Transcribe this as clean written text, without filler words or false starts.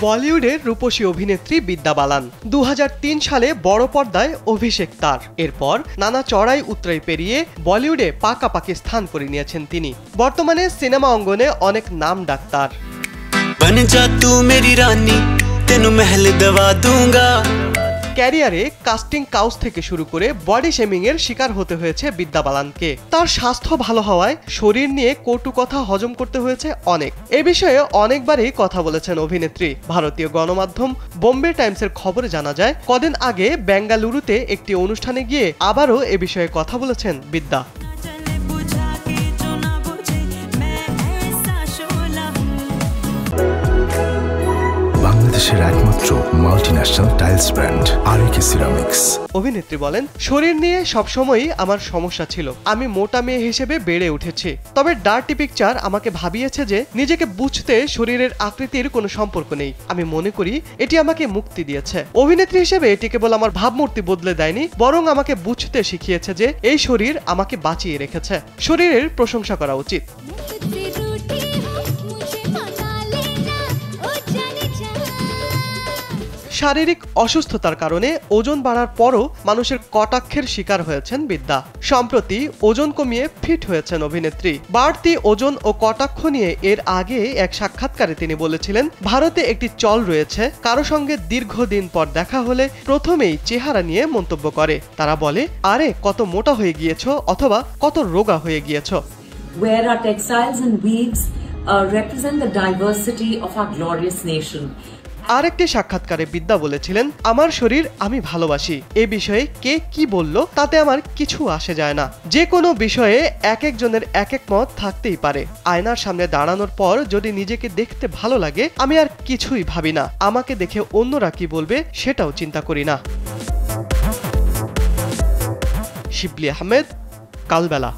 বলিউডের রূপসী অভিনেত্রী বিদ্যা বালান 2003 সালে বড় পর্দায় অভিষেক তার। এরপর নানা চড়াই উতরাই পেরিয়ে বলিউডে পাকাপাকি স্থান করে নিয়েছেন তিনি। বর্তমানে সিনেমা অঙ্গনে অনেক নাম ডাক তার। ক্যারিয়ারে কাস্টিং কাউচ থেকে শুরু করে বডি শেমিং এর শিকার হতে হয়েছে বিদ্যা বালানকে। তার স্বাস্থ্য ভালো হওয়ায় শরীর নিয়ে কটু কথা হজম করতে হয়েছে অনেক। এ বিষয়ে অনেকবারই কথা বলেছেন অভিনেত্রী। ভারতীয় গণমাধ্যম বোম্বে টাইমসের খবরে জানা যায়, কদিন আগে বেঙ্গালুরুতে একটি অনুষ্ঠানে গিয়ে আবারও এ বিষয়ে কথা বলেছেন বিদ্যা। বাংলাদেশের একমাত্র মাল্টিন্যাশনাল টাইলস ব্র্যান্ড আরএকে সিরামিক্স। অভিনেত্রী বলেন, শরীর নিয়ে সবসময়ই আমার সমস্যা ছিল। আমি মোটা মেয়ে হিসেবে বেড়ে উঠেছি, তবে ডার্টি পিকচার আমাকে ভাবিয়েছে যে নিজেকে বুঝতে শরীরের আকৃতির কোনো সম্পর্ক নেই। আমি মনে করি এটি আমাকে মুক্তি দিয়েছে। অভিনেত্রী হিসেবে এটি কেবল আমার ভাবমূর্তি বদলে দেয়নি, বরং আমাকে বুঝতে শিখিয়েছে যে এই শরীর আমাকে বাঁচিয়ে রেখেছে। শরীরের প্রশংসা করা উচিত। শারীরিক অসুস্থতার কারণে ওজন বাড়ার পরও মানুষের কটাক্ষের শিকার হয়েছেন বিদ্যা। সম্প্রতি ওজন কমিয়ে ফিট হয়েছেন অভিনেত্রী। বাড়তি ওজন ও কটাক্ষ নিয়ে এর আগে এক সাক্ষাৎকারে তিনি বলেছিলেন, ভারতে একটি চল রয়েছে, কারো সঙ্গে দীর্ঘদিন পর দেখা হলে প্রথমেই চেহারা নিয়ে মন্তব্য করে। তারা বলে, আরে কত মোটা হয়ে গিয়েছো, অথবা কত রোগা হয়ে গিয়েছো। Where our textiles and weaves represent the diversity of our glorious nation. আরেকটি সাক্ষাৎকারে বিদ্যা বলেছিলেন, আমার শরীর আমি ভালোবাসি। এ বিষয়ে কে কি বলল তাতে আমার কিছু আসে যায় না। যে কোনো বিষয়ে এক একজনের এক এক মত থাকতেই পারে। আয়নার সামনে দাঁড়ানোর পর যদি নিজেকে দেখতে ভালো লাগে, আমি আর কিছুই ভাবি না। আমাকে দেখে অন্যরা কি বলবে সেটাও চিন্তা করি না। শিবলি আহমেদ, কালবেলা।